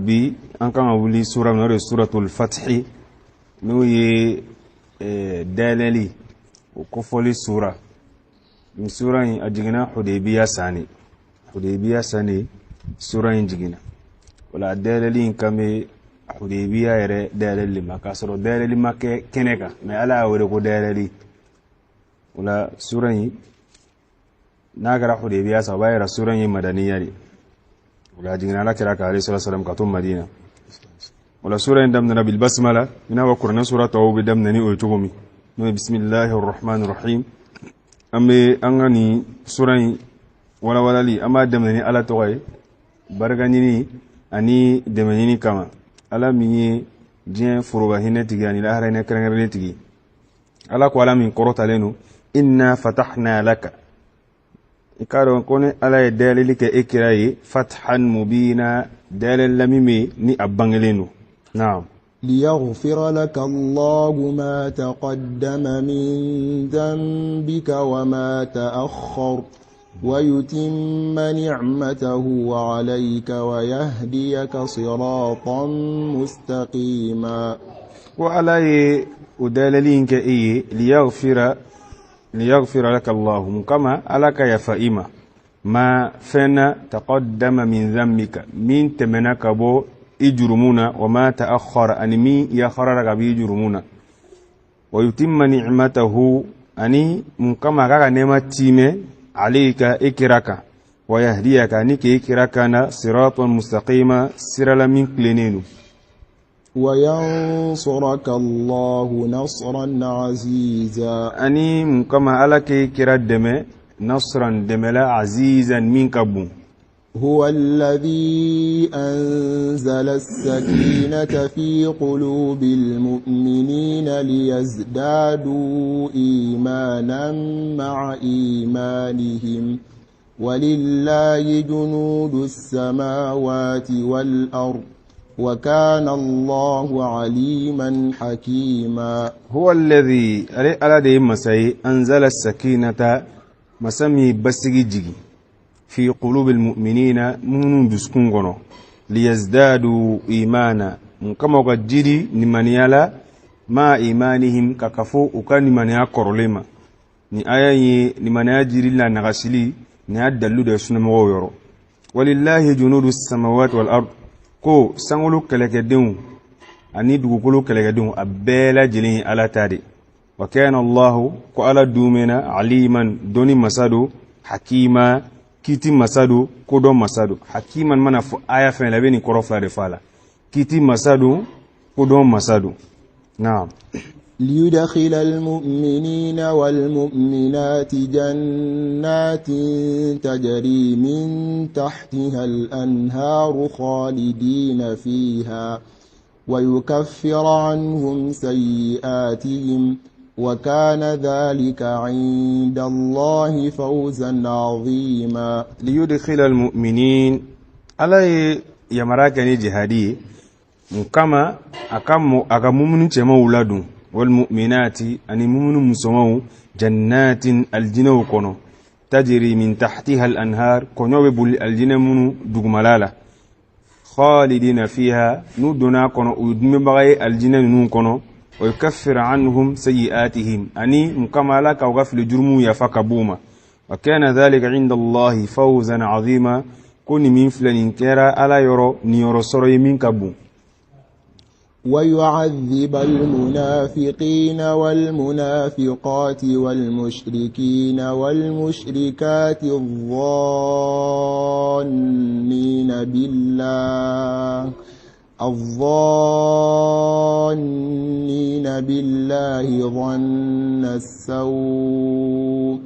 bi an kan wuli sura no re suratul fath no ye dalali ko foli sura min sura yin ajigina hudaybiya sani sura yin jigina wala dalali kame hudaybiya yare dalali makasoro dalali makke keneka me ala awre ko dalali wala sura yin nagara hudaybiya sa bayra sura yin madaniya ne wala jigina la kira ka alayhi salatu ka to madina wala sura yin damna bil basmala ina wa qur'an sura tawbi damna ni o tugumi no bismillahir rahmanir rahim amme angani sura yin wala li amma damna ni ala toy bargani ni ani damani ni kama ala mi jien furuba hinati gani la harane krangare tigi ala ko ala min korota lenu inna fatahna laka ikaro kone ala dalili ke ikrai fathan mubina dalil lamimi ni abangelenu naam ليغفر لك الله ما تقدم من ذنبك وما تأخر ويتم نعمته عليك ويهديك صراطا مستقيما وعلى ودليلك إيه ليغفر لك الله كما ألك يا فائمة ما فينا تقدم من ذنبك من تمنك بو إجرمونا وما تأخر أن مين يخرج بيجرمونا ويتم نعمته أني كما كان نعمتي عليك إكراكا ويهديك نك إكراكنا صراطا مستقيما سرلا من كلينينو وينصرك الله نصرا عزيزا أني كما ألك إكرا دم نصرا دملا عزيزا من كبو هو الذي أنزل السكينة في قلوب المؤمنين ليزدادوا إيمانا مع إيمانهم ولله جنود السماوات والأرض وكان الله عليما حكيما هو الذي على مساي أنزل السكينة مسمي بسجي جيجي في قلوب المؤمنين من دسكونغونو ليزدادوا إيمانا كما قدري نمانيالا ما إيمانهم ككفو وكان نمانيا كورليما ni ayayi ni manajiri la nagasili ni adallu de sunamo yoro walillahi junudu samawati wal ard ko sangulu kelekedun ani dugukulu kelekedun abela jilin ala tadi wa kana allah ko ala dumena aliman doni masadu hakima kiti masadu kodo masadu hakiman mana fu aya fa labeni korofla de fala kiti masadu kodo masadu naam ليدخل المؤمنين والمؤمنات جنات تجري من تحتها الأنهار خالدين فيها ويكفر عنهم سيئاتهم وكان ذلك عند الله فوزا عظيما ليدخل المؤمنين على يمراكني جهادي كما أكمل جمع ولادهم والمؤمنات أن مؤمن مسمو جنات الجنو كونو تجري من تحتها الأنهار كونو بول الجنة منو دغملالا خالدين فيها ندنا كونو ودم بغي الجنة نون كونو ويكفر عنهم سيئاتهم أني مكملا كوغفل جرمو يفكبوما وكان ذلك عند الله فوزا عظيما كون من فلان كرا ألا يرو نيورو سوري من كبو ويعذب المنافقين والمنافقات والمشركين والمشركات الظانين بالله ظن السوء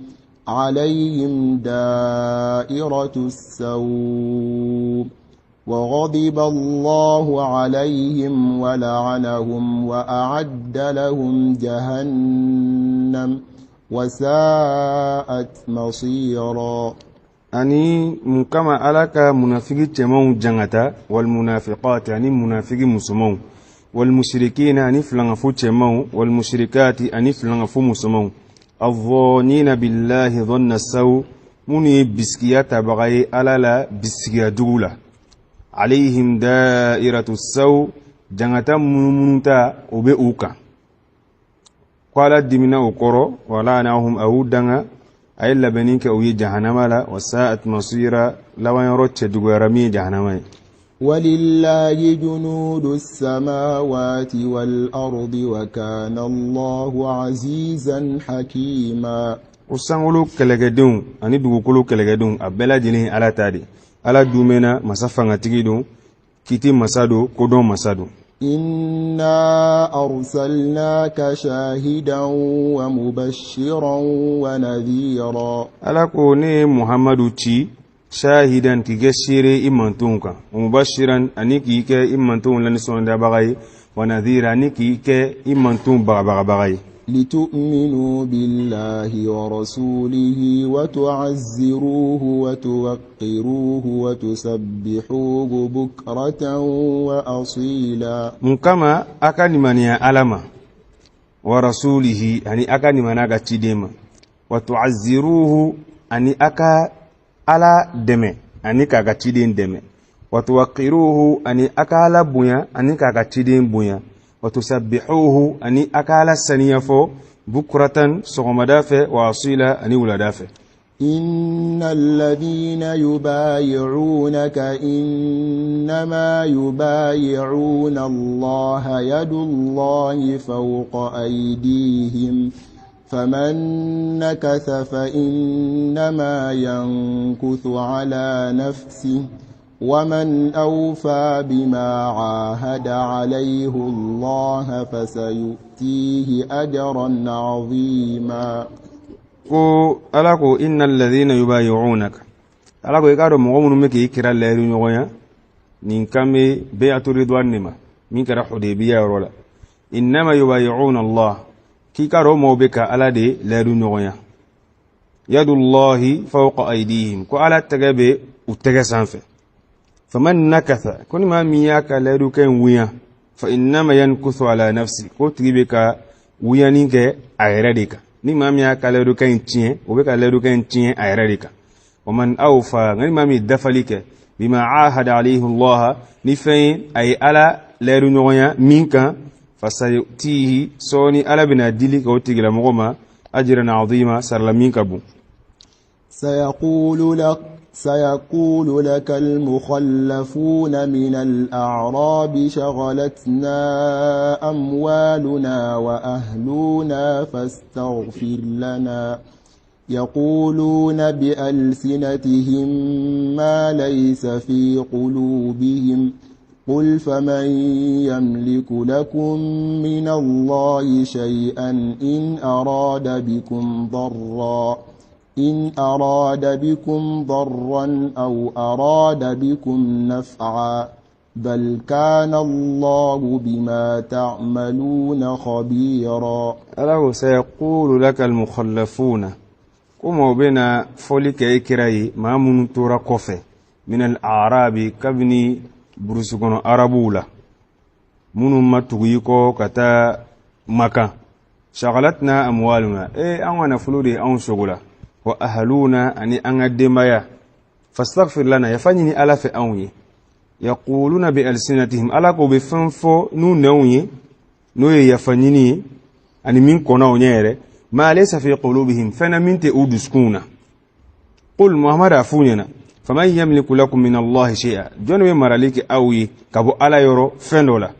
عليهم دائرة السوء وغضب الله عليهم ولعنهم وأعد لهم جهنم وساءت مصيرا أني كما ألاك منافقي تمون جنتا والمنافقات أني منافقي مسمون والمشركين أني فلنغفو تمون والمشركات أني فلنغفو مسمون الظانين بالله ظن السوء مني بسكيات بغي ألالا بسكيا دولا عليهم دائرة السوء جنتا منمنتا وبئوكا قال الدمنا وقرو ولعنهم أهودنا أي لبنيك أوي جهنم لا وساءت مصيرا لو يرتش دغرمي جهنم ولله جنود السماوات والأرض وكان الله عزيزا حكيما usangulu kelegedenw ani dugukolo kelegedenw a bɛɛ lajɛlen ala ta de ala dumena masa fangatigi don kiti masa don kodɔn masa don إنا أرسلناك شاهدا ومبشرا ونذيرا ala ko ne ye muhamadu ci shahidan k'i kɛ seere i mantonw kan mubashiran ani k'i kɛ i mantonw lanisɔndiyabaga ye wa nadhira ani k'i kɛ i mantonw bagabagabaga ye لتؤمنوا بالله ورسوله وتعزروه وتوقروه وتسبحوه بكرة وأصيلا مكما أكا نمانيا ألما ورسوله أني أكا نمانا كتديما وتعزروه أني أكا على دمي أني كتدين دمي وتوقروه أني أكا على بويا أني كتدين بويا وتسبحوه أني أكال السنيفو بكرة صغمدافع وأصيلا أني ولدافع إن الذين يبايعونك إنما يبايعون الله يد الله فوق أيديهم فمن نكث فإنما ينكث على نفسه ومن أوفى بما عاهد عليه الله فسيؤتيه أجرا عظيما ko ala ko innal ladhina yubay'unaka ala ko ikado mo mun meke ikira leeru nyoya nin kame bai'atu ridwanima min kara hudaybiya rola innama yubay'una allah ki karo mo beka ala de leeru nyoya yadullahi fawqa aydihim ko ala tagabe utega sanfe فمن نكث كل ما مياك لدو كان ويا فإنما ينكث على نفسي كتبك ويانيك أيردك نما مياك لدو كان تين وبك لدو كان تين أيردك ومن أوفى نما مي دفلك بما عاهد عليه الله نفين أي على لدو نويا منك فسيؤتيه سوني على بنا ديلك وتجل مغما أجرا عظيما سرلمينك بو سيقول لك المخلفون من الأعراب شغلتنا أموالنا وأهلنا فاستغفر لنا يقولون بألسنتهم ما ليس في قلوبهم قل فمن يملك لكم من الله شيئا إن أراد بكم ضرا أو أراد بكم نفعا بل كان الله بما تعملون خبيرا ألا سيقول لك المخلفون كما بين فولك إكراي ما من تورا كوفي من الأعراب كبني برسكون أرابولا من ما تغيكو كتا مكا شغلتنا أموالنا أنا فلوري أن شغلا وأهلونا أني أنقدمايا فاستغفر لنا يفنيني ألا في أوني يقولون بألسنتهم ألا كو بفنفو نوني يفنيني أني من كوناو نيري ما ليس في قلوبهم فانا من تأودسكونا قل محمد أفونينا فمن يملك لكم من الله شيئا جونو مراليك أوي كابو ألا يرو فندولا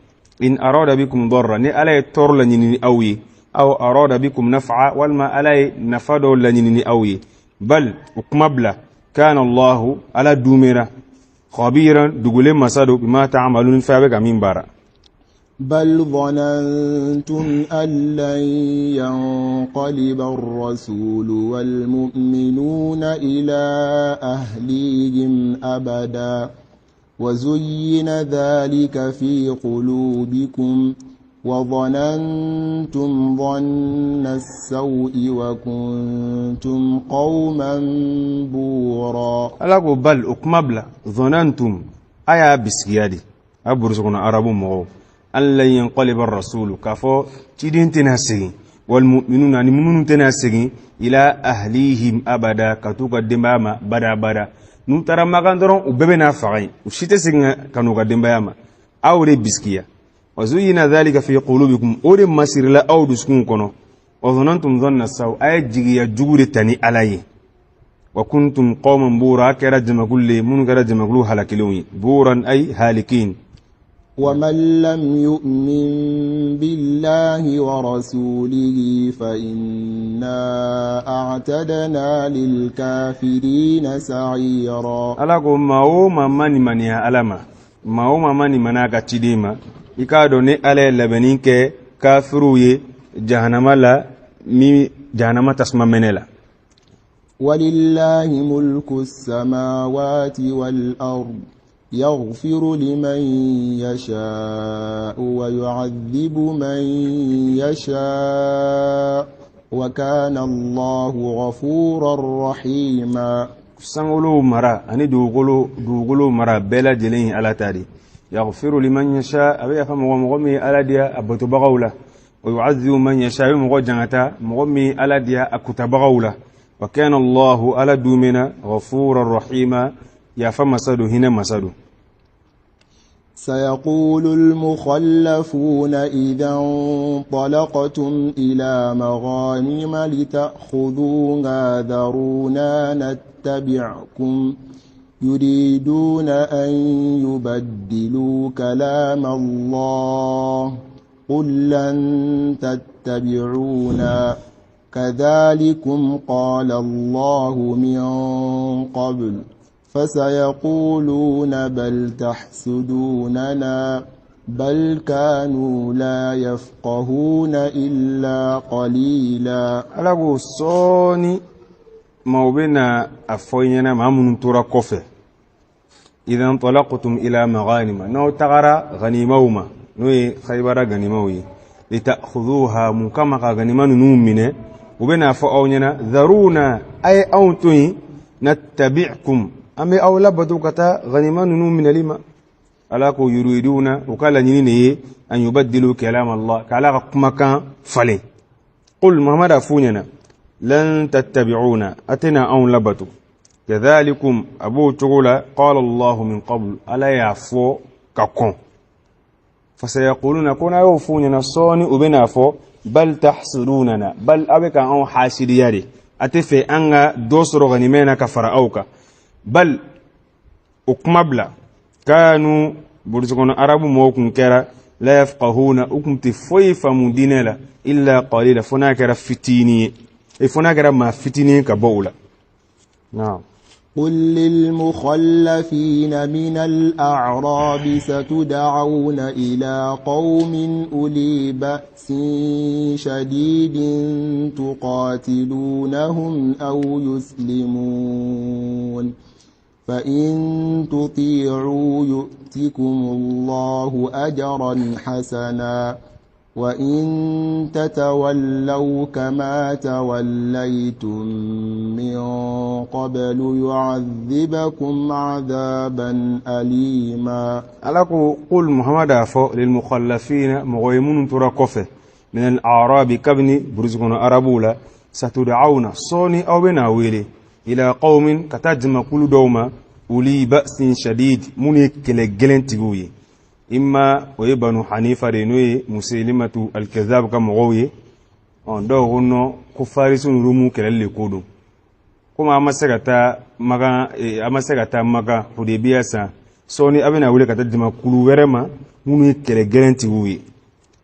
إن أراد بكم ضرا ني ألا يتور لنيني أوي أو أراد بكم نفعا والما ألا نفادو لنيني أوي بل أكمبلا كان الله على دوميرا خبيرا دغولي مسادو بما تعملون فابك من بارا بل ظننتم أن لن ينقلب الرسول والمؤمنون إلى أهليهم أبدا وزين ذلك في قلوبكم وظننتم ظن السوء وكنتم قوما بورا ألاقوا بل أكمبلا ظننتم أيا بسكيادي أبرزقنا عرب مغو أن لن ينقلب الرسول كفو تدين تناسي والمؤمنون أن مؤمنون تناسي إلى أهليهم أبدا كتوك الدمامة بدا nu tara magan doron u bebe na fagay u shite singa kanu ga dembayama awre biskiya wa zuyina dhalika fi qulubikum ore masirla aw duskun kono wa dhanantum dhanna saw ay jigiya jugure tani alaye wa kuntum qawman bura kara jamagulli mun kara jamagulu halakiluni buran ay halikin ومن لم يؤمن بالله ورسوله فإنا أعتدنا للكافرين سعيرا alago mawo mamani mania alama mawo mamani manaka chidima ikado ne ale labeninke kafiruye jahannama la mi jahannama tasma menela ولله ملك السماوات والأرض يغفر لمن يشاء ويعذب من يشاء وكان الله غفورا رحيما sangolo mara ani dugolo mara bela jelen ala tari yaghfiru liman yasha abiya fa mogomi ala dia abatu bagawla wa yu'adhibu man yasha mogo jangata mogomi ala dia akuta bagawla wa kana Allah ala dumina ghafurar rahima ya fa masadu hina masadu سيقول المخلفون إذا انطلقتم إلى مغانم لتأخذوها ذرونا نتبعكم يريدون أن يبدلوا كلام الله قل لن تتبعونا كذلكم قال الله من قبل فسيقولون بل تحسدوننا بل كانوا لا يفقهون إلا قليلا alago soni mawbina afoyena mamun tura kofe idan talaqtum ila maghanima no tagara ghanimawma no khaybara ghanimawyi litakhudhuha mukama ghanimanu numine ubena fa awnyana dharuna ay awtuni nattabi'kum ame awla badukata ghanimanu numine lima alako yuriduna ukala nyinine an yubaddilu kalam Allah kala kumakan fale qul muhammad afunyana لن تتبعونا أتنا أو لبتو كذلكم أبو تقول قال الله من قبل ألا يعفو ككون فسيقولون كنا يوفوننا صوني أبنا فو بل تحسدوننا بل أبك أو حاسد ياري أتفي أنغا دوسر غنمينا كفر أوكا بل أكمبلا كانوا برزقون عرب موكم كرا لا يفقهون أكم تفوي فمدينة إلا قليلا فناكرا فتيني إفناكرا ما فتيني كبولا نعم قل للمخلفين من الأعراب ستدعون إلى قوم أولي بأس شديد تقاتلونهم أو يسلمون فإن تطيعوا يؤتكم الله أجرا حسنا وإن تتولوا كما توليتم من قبل يعذبكم عذابا أليما ألاكو قل محمد أفو للمخلفين مغيمون تراكوفه من الأعراب كبني برزقون أرابولا ستدعون صوني أو بناويلي إلى قوم كتجمع كل دوما أولي بأس شديد مني كالجلن تقوي إما ويبنو حنيفة رينوي مسلمة الكذاب كمغوي دو غنو كفارسون رمو كالالي كودو كما أما سكتا مغا حديبيا سا سوني أبنا أولي كتجمع كل ورما مني كالجلن تقوي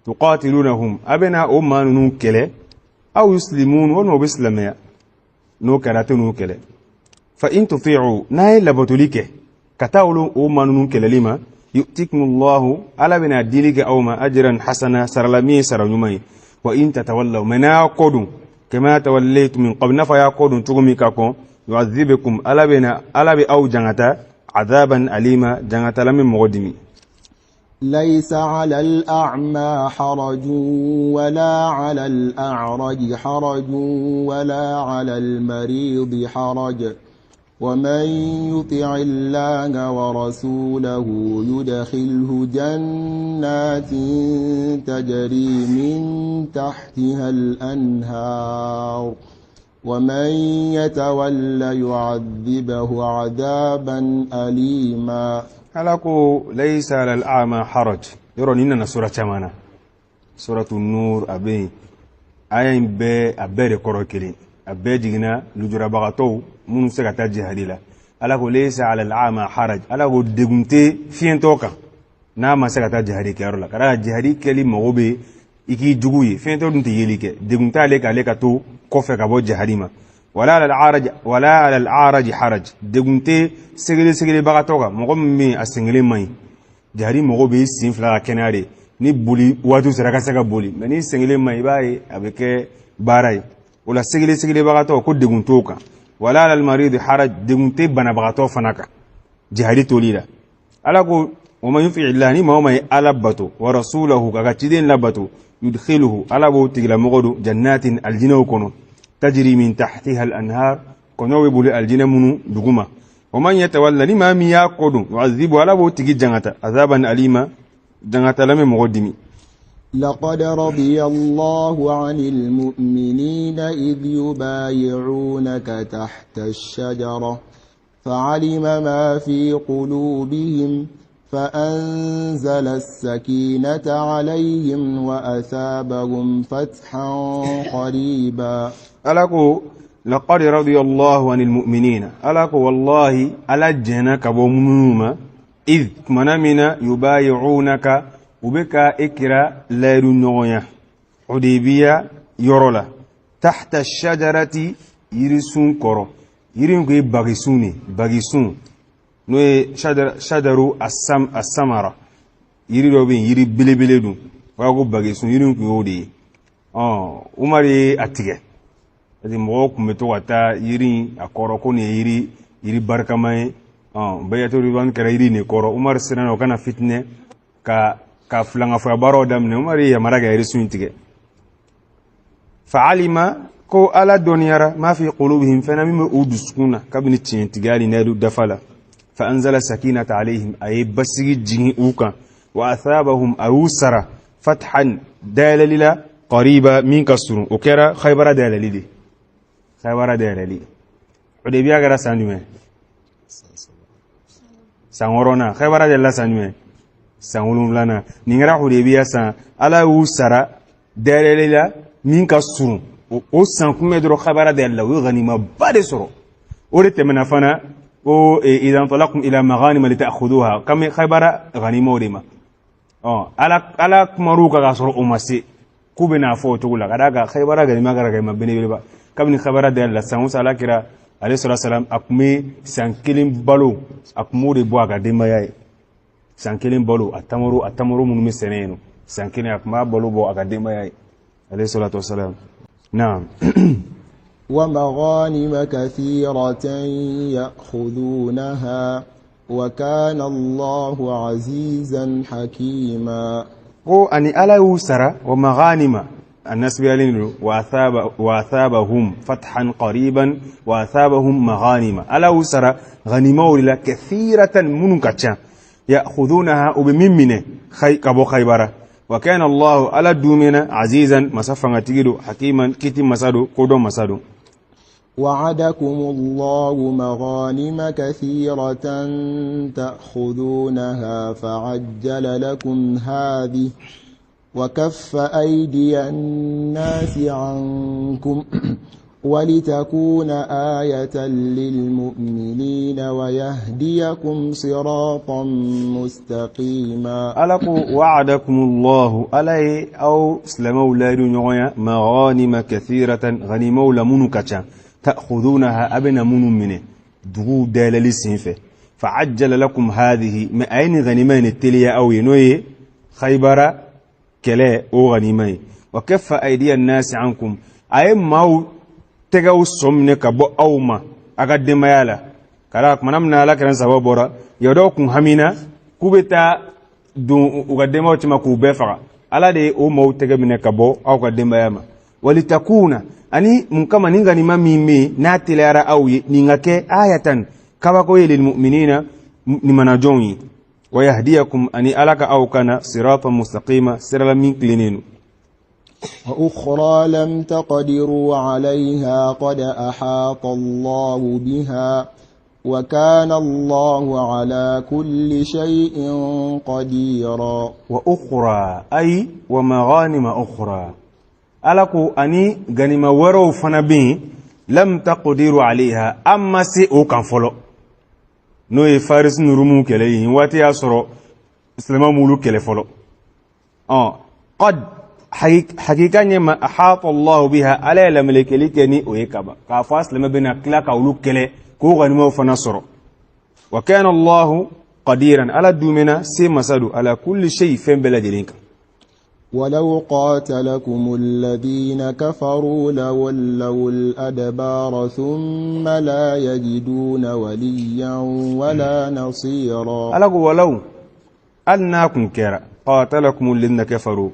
تقاتلونهم أبنا أمان كالي أو يسلمون ونو بسلميا نو كراتو نو كالي فإن تطيعوا ناي لبطوليك كتاولو أمان كالي لما يؤتكم الله على بنا دينك أو ما أجرا حسنا سرلمي سرنمي وإن تتولوا منا قدوا كما توليت من قبل نفيا قدوا تغمي كاكم يعذبكم على بأو جنتا عذابا أليما جنتا لم مقدمي ليس على الأعمى حرج ولا على الأعرج حرج ولا على المريض حرج ومن يطع الله ورسوله يدخله جنات تجري من تحتها الأنهار ومن يتول يعذبه عذابا أليما. ألاكو ليس على الأعمى حرج يرون إننا سورة شمانا سورة النور أبين آيين بي أبير كوروكيلين أبي جينا لجرى بغطو منو سكتا جهديلا. ألاكو ليس على الأعمى حرج ألاكو دقمتي فين توقع نعم سكتا جهدي كيرولا كرا جهدي كلي مغوبي iki juguye fento dun te yelike degunta leka to kofe ka bo jahadima wala ala al-araj haraj degunte segele baga toga mogo mi asengele mai jahari mogo be sin fla kenare ni buli watu seraka saka buli mani sengele mai bae abeke barai wala segele baga to ko deguntoka wala ala al-marid haraj degunte bana baga to fanaka jahari tolila alako وما ينفع الله ني ما ما ألبته ورسوله كغتدين لبته يدخله على بوتي لمغدو جنات الجنة كونو تجري من تحتها الأنهار كونو يبول الجنة منو دغما ومن يتولى لما ميا قدو يعذب على بوتي جنة عذابا أليما جنة لم مقدمي. لقد رضي الله عن المؤمنين إذ يبايعونك تحت الشجرة فعلم ما في قلوبهم فأنزل السكينة عليهم وأثابهم فتحا قريبا. ألاكو لقد رضي الله عن المؤمنين ألاكو والله ألا جنك ومنوما إذ منامنا يبايعونك وبك إكرا لا نغيا حديبية يرولا تحت الشجرة يرسون كورو يرين باغيسون no shadaru as-samara yiri do bin yiri bilebele dun wa go bage sun yiri ko yodi umari atige adi mo ko meto wata yiri akoro ko ne yiri barkamay bayato riban kara yiri ne koro umar sinano kana fitne ka flanga fa baro dam ne umari ya maraga yiri sun tige fa'alima ko ala doniyara ma fi qulubihim fana mimma uduskuna kabni tin tigali nadu dafala فأنزل سكينة عليهم أي بسي جين أوكا وأثابهم أوسر فتحا دالليلا قريبا من كسرون وكرا خيبر دالليلي حديبيا غرا سانوي سانورونا خيبر داللا سانوي سانولون لنا نيغرا حديبيا سان على أوسر دالليلا من كسرون او سانكومي درو خيبر داللا وغنيمه بادسرو ورتمنا فنا إذا انطلقتم إلى مغانم لتأخذوها كم خيبر غنيمة وديما على كمروك غاسر أمسي كوبنا فوتو لا غدا خيبر غنيمة غنيمة بني بلبا كم خيبر دال سانوس على كرا عليه الصلاة والسلام أكمي سانكلين بالو أكموري بوا غديما ياي سانكلين بالو أتمرو من مسنينو سانكلين أكما بالو بوا غديما ياي عليه الصلاة والسلام. نعم. ومغانم كثيرة يأخذونها وكان الله عزيزا حكيما. أني ألا يسرى ومغانم الناس بيالين وأثابهم فتحا قريبا وأثابهم مغانم ألا يسرى غنيمة لله كثيرة منكتشا يأخذونها وبممنه كبو خيبرة وكان الله ألا دومنا عزيزا مسافا تجدو حكيما كتم مسادو قدوم مسادو. وعدكم الله مغانم كثيرة تأخذونها فعجل لكم هذه وكف أيدي الناس عنكم ولتكون آية للمؤمنين ويهديكم صراطا مستقيما. ألقوا وعدكم الله ألي أو سلموا لا دنيا مغانم كثيرة غنيموا لمنكتا تأخذونها أبنا منه دغو دالل سنفه فعجل لكم هذه ما أين غنيمان التلية أو ينوي خيبر كلا أو غنيمين وكف أيدي الناس عنكم أي ماو تجاو سمنك بو أوما أقدم يالا كلاك منامنا لك نسوا برا يدوكم همينا كوبتا دون أقدمه تما كوبفرا على ده أو ماو تجمنك بو أو قدم ياما ولتكون ani munkama ninga ni mamimi na tilara awi ningake ayatan kabako lil mu'minina ni manajonyi wayahdiyakum ani alaka au kana siratan mustaqima sirala min cleaninu وأخرى لم تقدروا عليها قد أحاط الله بها وكان الله على كل شيء قديرا وأخرى أي ومغانم أخرى ألكو أني غنم ورو فنبين لم تقدروا عليها أما سيئو كان فلو نوي فارس نرمو كلي واتي أسرو إسلام مولو كلي فلو قد حقيقة ما أحاط الله بها على لملك لكني ويكبا كافاس لما بين كلاك أولو كلي كو غنمو فنصرو وكان الله قديرا على الدومنا سي مسادو على كل شيء فين بلا جلينك ولو قاتلكم الذين كفروا لولوا الأدبار ثم لا يجدون وليا ولا نصيرا ألقوا ولو أنكم كرا قاتلكم الذين كفروا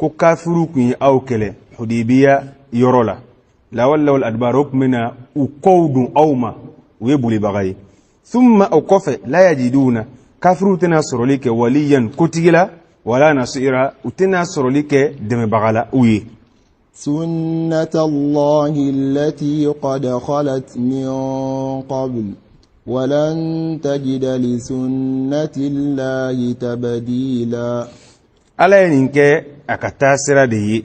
كافروكم أو كلا حديبية يرولا لولوا الأدبار منا وقود أوما ويبولي بغاي ثم أوقف لا يجدون كافروا تناصر لك وليا كتيلا ولا نصيرا وتناصر لك دم بغلا وي سنة الله التي قد خلت من قبل ولن تجد لسنة الله تبديلا ala nin kɛ a ka taasira de ye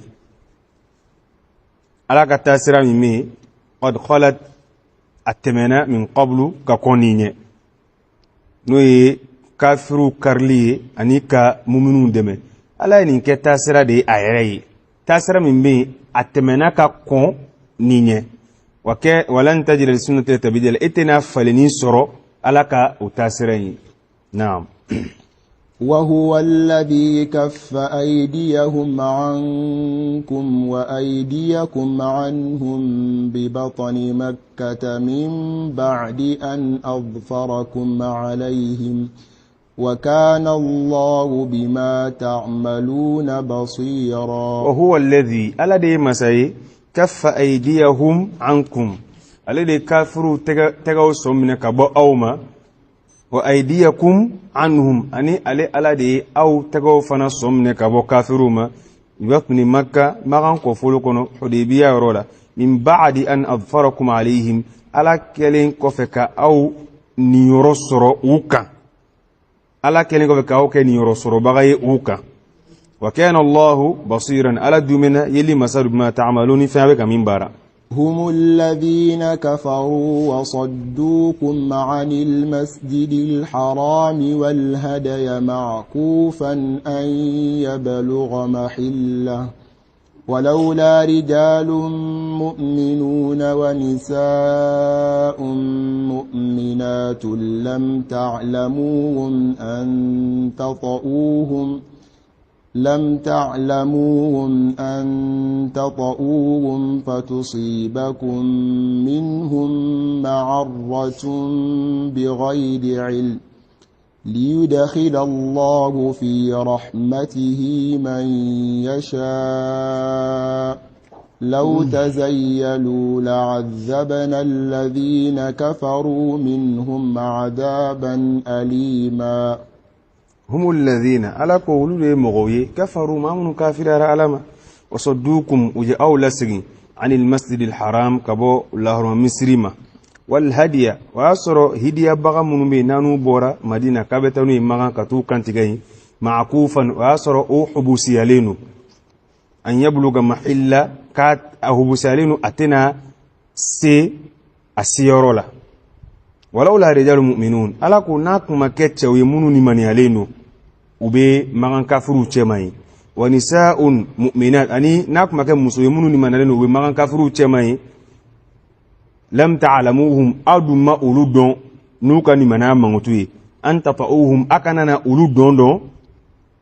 ala ka taasira min bɛ qad khalat a tɛmɛna min qablu ka kɔni ɲɛ n'o ye kafiru karili ye ani ka muminu dɛmɛ ala ye nin kɛ taasira de ye a yɛrɛ ye taasira min bɛ a tɛmɛna ka kɔn nin ɲɛ wa kɛ walan tajida li sunnati tabdila e tɛna falenni sɔrɔ ala ka o taasira in naam وهو الذي كف أيديهم عنكم وأيديكم عنهم ببطن مكة من بعد أن أظفركم عليهم وكان الله بما تعملون بصيرا وهو الذي الذي مساي كف أيديهم عنكم الذي كافروا تغاو سمنك بأوما وأيديكم عنهم أني على دي أو تغو فنا صمنا كبو كافروما يبقني مكة مغان كفولكم حديبية رولا من بعد أن أظفركم عليهم على كلين كفك أو نيرسر وكا على كلين كفك أو كنيرسر بغي وكا وكان الله بصيرا على الدمنا يلي مسار ما تعملون فيها من بارا هم الذين كفروا وصدوكم عن المسجد الحرام والهدي معكوفا أن يبلغ محله ولولا رجال مؤمنون ونساء مؤمنات لم تعلموهم أن تطؤوهم فتصيبكم منهم معرة بغير علم ليدخل الله في رحمته من يشاء لو تزيلوا لعذبنا الذين كفروا منهم عذابا أليما هم الذين على قولوا مغوي كفروا ما من كافر علما وصدوكم وجاءوا لسري عن المسجد الحرام كبو الله مسرما والهدي واسرو هدي بغا من بينانو بورا مدينه كبتنو مغان كتو كانتيغي معكوفا واسرو او حبوسيالينو ان يبلغ محل كات حبوسيالينو اتنا سي اسيرولا ولولا رجال مؤمنون على كوناك مكتش ويمنو نماني علينو ube magan kafiru chemai wa nisaa'un mu'minat ani nak make muslimunu ni manalen ube magan kafiru chemai lam ta'lamuhum aduma uludon nuka ni mana mangutuyi anta ta'uhum akanana uludon don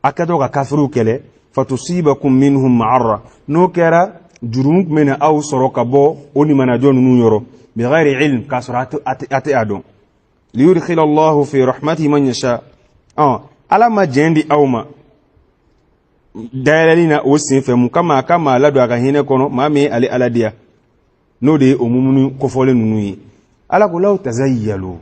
akato ka kafiru kele fatusibakum minhum ma'arra nukera jurumuk mena aw soroka bo oni mana jon nu yoro bi ghairi ilm kasratu ati adon liyudkhil Allah fi rahmatihi man yasha ala ma jendi awma dalalina o sinfe mu kama ladu aka hine kono mami ali aladia no de omumunu ko fole nunu yi ala ko law tazayyalu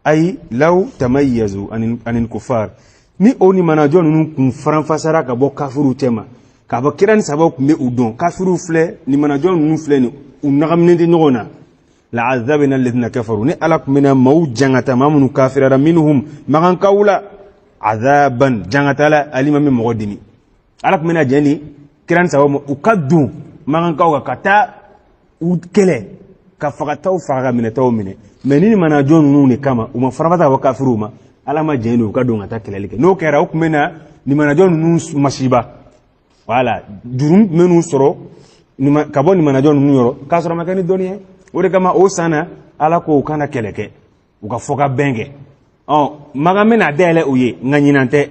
ay law tamayyazu anil kufar ni oni manajo nunu kun faran fasara ka bo kafuru tema kaba kiran sababu kumbe udon kafiru fle ni manajon nu fle ni unagamne de nyona la azabina alladhina kafaru ni alak mina maw jangata mamunu kafirara minhum magan kawla azaban jangata la alima min mogodini alak mina jani kiran sababu ukaddu magan kawga kata ukele ka fagataw faga mina taw mine menini manajon nu ni kama uma farabata wa kafiruma alama jeni ukaddu ngata kelelike no kera ukmena ni manajon nu mashiba wala durum menu soro ni kabo ni manajon nu yoro ka soro makani doniye ore kama o sana ala ko kana keleke uka foka benge magamena dele uye nganyinante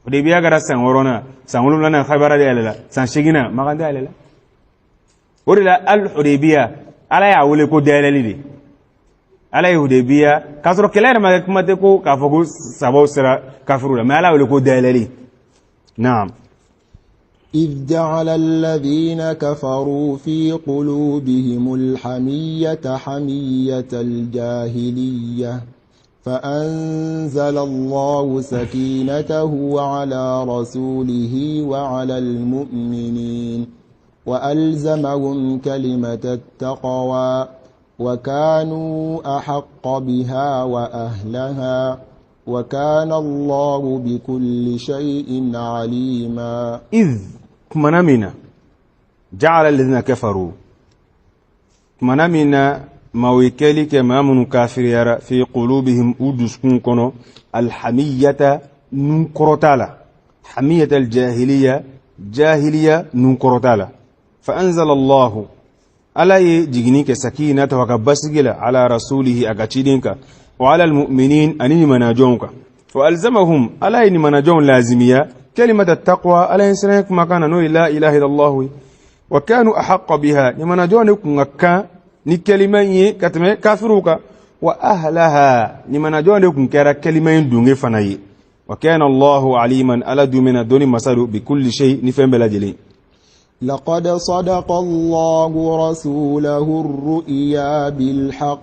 ode biya gara san worona san wulula na khabara dele la san shigina maganda dele la ore la al hudaybiya ala ya wule ko dele lidi ala ya hudaybiya kasoro kelere magamate ko ka foku sabo sira kafirula ma ala wule ko dele li naam إذ جعل الذين كفروا في قلوبهم الحمية حمية الجاهلية فأنزل الله سكينته على رسوله وعلى المؤمنين وألزمهم كلمة التقوى وكانوا أحق بها وأهلها وكان الله بكل شيء عليما إذ كمنامنا جعل الذين كفروا كمنامنا ما ويكلي كما من كافر يرى في قلوبهم أدسكن كنو الحمية ننكرتالا حمية الجاهلية جاهلية ننكرتالا فأنزل الله ألا يجينيك سكينة وكبسجل على رسوله أكتشيدينك وعلى المؤمنين أنني مناجونك وألزمهم ألا إني مناجون لازمية كلمة التقوى ألا ينسنك ما كان نوي لا إله إلا الله وكانوا أحق بها لمناجونك نكا نكلمة كتمة كافروك وأهلها لمناجونك كرا كلمة دونغ فناي وكان الله عليما ألا دومنا دون مسار بكل شيء نفهم بلاجلين لقد صدق الله رسوله الرؤيا بالحق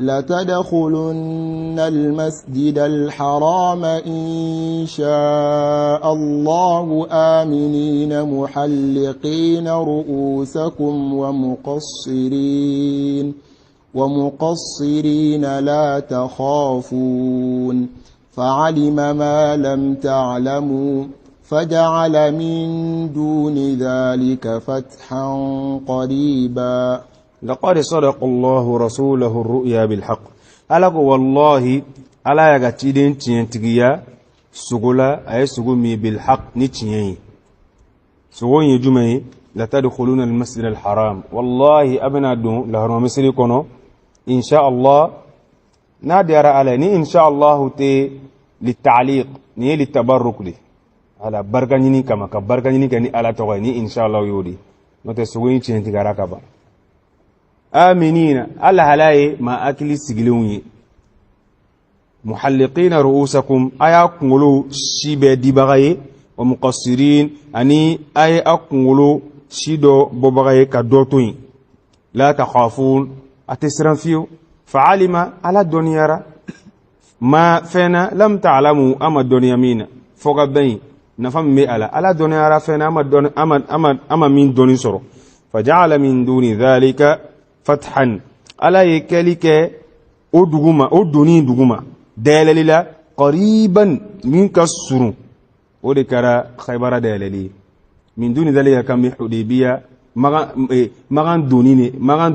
لتدخلن المسجد الحرام إن شاء الله آمنين محلقين رؤوسكم ومقصرين لا تخافون فعلم ما لم تعلموا فجعل من دون ذلك فتحا قريبا لقد صدق الله رسوله الرؤيا بالحق ألق والله ألا يغتدين تينتقيا سقولا أي سقومي بالحق نتيني سقوين يجمعي لتدخلون المسجد الحرام والله أبنا دون لهرم مصري كونو إن شاء الله نادر عليني إن شاء الله تي للتعليق ني للتبرك لي على بركانيني كما كبركانيني كني على توغيني إن شاء الله يودي نوتي سقوين تينتقيا ركبا آمنين الله هلاي ما أكل سجلوني محلقين رؤوسكم أي أقولوا شيبة دبغاي ومقصرين أني أي أقولوا شيدو ببغاي كدوتوين لا تخافون أتسرن فيو فعلم على الدنيا ما فينا لم تعلموا أما الدنيا مين فوق بين نفهم مي على الدنيا فينا أما من دوني سرو فجعل من دون ذلك فتحا على يكلك أدوني دغما دليلا قريبا منك السرو وذكر خيبر دليلي من دون ذلك كم حديبية مغان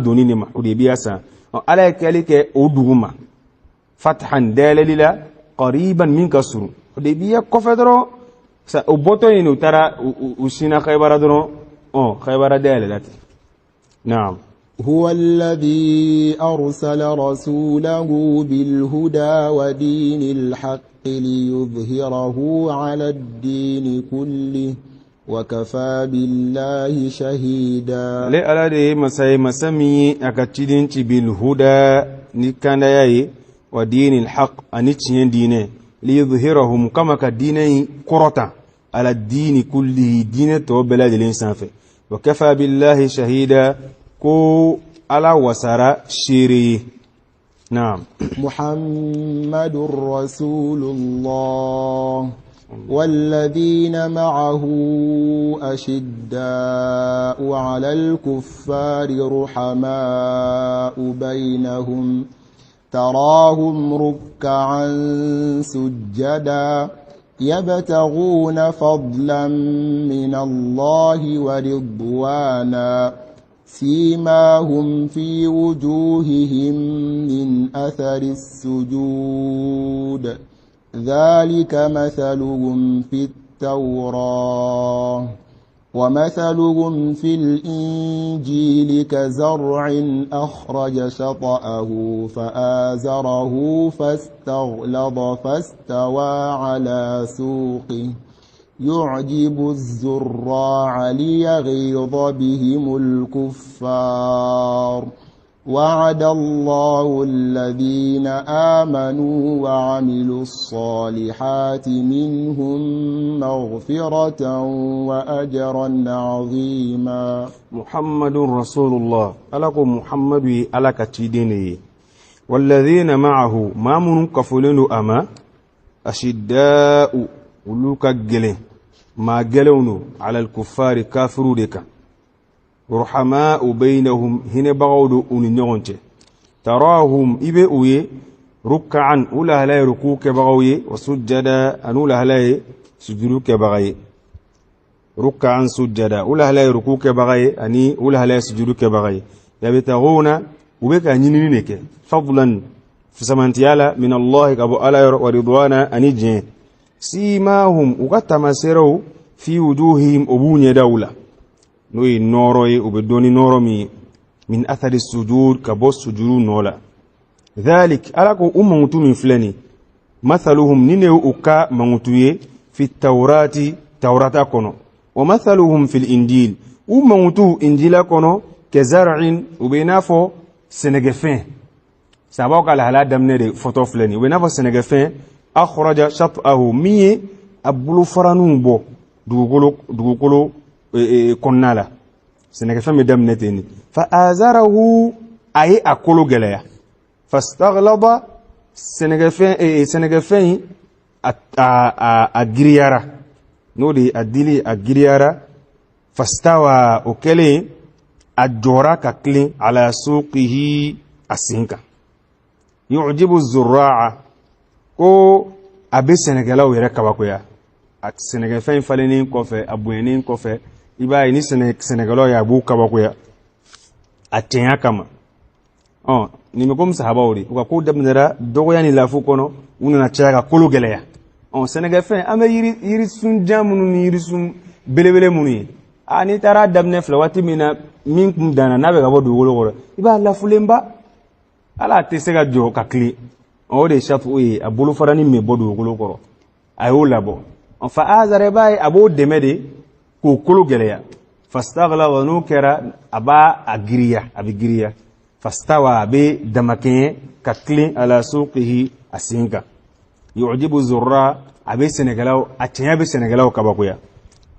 دوني حديبية سا على يكلك أدغما فتحا دليلا قريبا منك السرو حديبية كفدرو سأبطينو ترى وسينا خيبر درو خيبر دليلات نعم هو الذي أرسل رسوله بالهدى ودين الحق ليظهره على الدين كله وكفى بالله شهيدا على دي مسمي أكتدين بالهدى نكانداي ودين الحق أنيتشين دينه ليظهرهم كما كدينه قرطا على الدين كله دين توبلا الإنسان فيه وكفى بالله شهيدا كو على وسارة شيري نعم محمد رسول الله والذين معه أشداء على الكفار رحماء بينهم تراهم ركعا سجدا يبتغون فضلا من الله ورضوانا سيماهم في وجوههم من أثر السجود ذلك مثلهم في التوراة ومثلهم في الإنجيل كزرع أخرج شطأه فآزره فاستغلظ فاستوى على سوقه يعجب الزراع ليغيظ بهم الكفار وعد الله الذين آمنوا وعملوا الصالحات منهم مغفرة وأجرا عظيما. محمد رسول الله ألكم محمد ألك تديني والذين معه ما من كفلين أما أشداء ولوك جلين ما جلونو على الكفار كافروا ديكا رحماء بينهم هنا بعض أنيونته تراهم إبئوي ركعا أولا هلاي ركوك بغوي وسجدا أن أولا هلاي سجدوك بغي ركعا سجدا أولا هلاي ركوك بغي أني أولا هلاي سجدوك بغي يبتغون وبك أنينينك فضلا في سمانتيالا من الله كابو ألا ورضوانا أني جين سيماهم وقتما في وجوههم أبوني دولة نوي نوروي وبدوني نورومي من أثر السجود كبوس سجود نولا ذلك ألاكو أممتو من فلاني مثلهم نينيو أكا ممتوية في التوراة توراة كونو ومثلهم في الإنجيل أممتو إنجيلا كونو كزرع وبينافو سنغفين سابوك على هلا دمني فوتو فلاني وبينافو سنغفين أخرج شطأه مي أبلو فرانون بو دوغولو كونالا سنغفين مدام نتيني فآزره أي أكولو جليا فاستغلظ سنغفين أجريارا نودي أدلي أجريارا فاستوى أكلي أجورا ككلي على سوقه أسينكا يعجب الزراعة ko abe Senegalais yɛrɛ kabakoya a Senegalfɛn falenin kɔfɛ a bonyanin kɔfɛ I b'a ye ni Senegalais y'a b'u kabakoya a tiɲɛ kama nin bɛ komi sahabaw de u ka ko daminɛra dɔgɔya ni lafu kɔnɔ u nana caya ka kolo gɛlɛya Senegalfɛn an bɛ yirisun jan minnu ni yirisun belebele minnu ye n'i taara daminɛ filɛ waati min na min kun danna n'a bɛ ka bɔ dugukolo kɔrɔ I b'a lafulenba ala tɛ se ka jɔ ka tilen o de shafu ye a bolo farani me bɔ dugukolo kɔrɔ a y'o labɔ fa azare b'a ye a b'o dɛmɛ de k'o kolo gɛlɛya fastaghlaba n'o kɛra a b'a a giriya a bɛ giriya fastawa a bɛ damakɛɲɛ ka tilen ala suqihi a sen kan yu'jibu zurra a bɛ sɛnɛkɛlaw a tiɲɛ bɛ sɛnɛkɛlaw kabakoya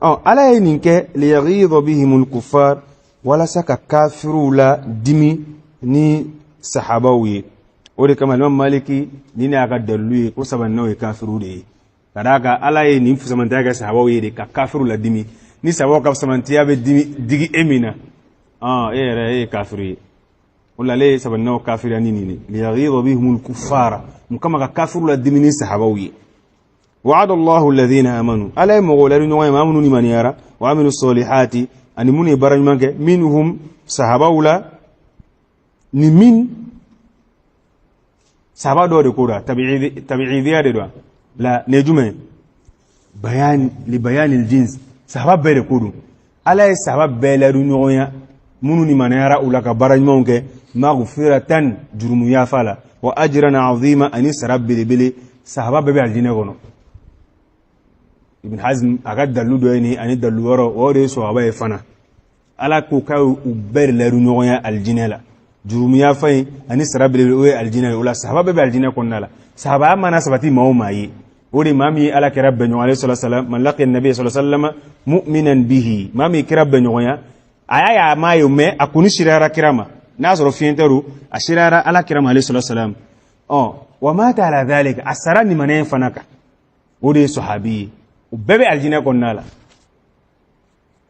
ala ye nin kɛ liyaghidha bihimul kuffar walasa ka kafiruw la dimi ni sahabaw ye o de kama Imam Maliki ni ne aka dalilu ye ko sabannaw ye kafiru de ye ka d'a kan ala ye nin fusamantiya kɛ sahabaw ye de ka kafiru la dimi ni sahabaw ka fusamantiya bɛ digi e min na e yɛrɛ e ye kafiru ye o la ale ye sabannaw kafiriya ni nin liyaghidha bihimul kuffara mu kama ka kafiru la dimi ni sahabaw ye وعد الله الذين آمنوا ألا مغولر نوعي ما منو نمانيارا وعملوا الصالحات أن مني برج منك منهم صحابة نمين صحابة دور كورا تبعي ذي دوا لا نجوم بيان لبيان الجنس صحابة بير كورو ألا صحابة بير نوعي منو نمانيارا أولا كبرج منك مغفرة جرم يافالا وأجرا عظيما أن سرب بلي صحابة بير الجنة غنو Ibn Hazm aga dalu do ni ani dalu woro o de so aba e fana ala ko ka u ber la ru nyoya aljinela jurumiya fay ani sarabele o aljinela wala sahaba be aljinela konnala sahaba mana sabati mauma yi o de mami ala ke rabbe nyoya sallallahu alaihi wasallam man laqiya an-nabiy sallallahu alaihi wasallam mu'minan bihi mami ke rabbe nyoya aya ma yume akuni shirara kirama nasoro fienteru ashirara ala kirama alaihi wasallam wa mata ala dhalika asarani manen fanaka o de sahabi وبابي الجنة كنا لا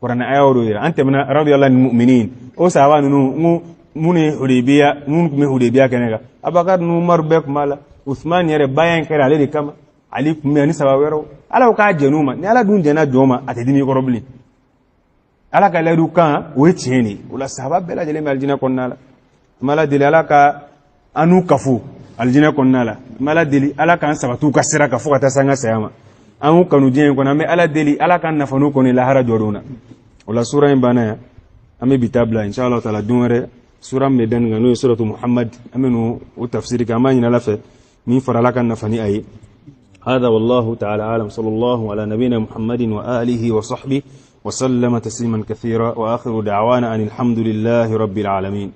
قرآن آية وريرة أنت من رضي الله المؤمنين أو سوا نو مني حديبية من حديبية كنيكا أبغى نمر بك مالا عثمان يرى باين كره عليه كم علي كمية سوا ويرو على وكا جنوما نلا دون جنا جوما أتديني كربلي على كلا دوكا ويتشيني ولا سبب بلا جلي من الجنة كنا لا مالا دليل على كا أنو كفو الجنة كنا لا مالا دليل على كان سبتو كسرة كفو كتسانع سياما أنو كانوا جين كنا مي على دليل على كان نفنو كوني لهرا جورونا ولا سورة يبانا أمي بتابلا إن شاء الله تعالى دونره سورة ميدان غنو سورة محمد أمنو وتفسير كمان ينلفه من فرلاك النفني أي هذا والله تعالى عالم صلى الله على نبينا محمد وآله وصحبه وسلم تسليما كثيرا وآخر دعوانا أن الحمد لله رب العالمين.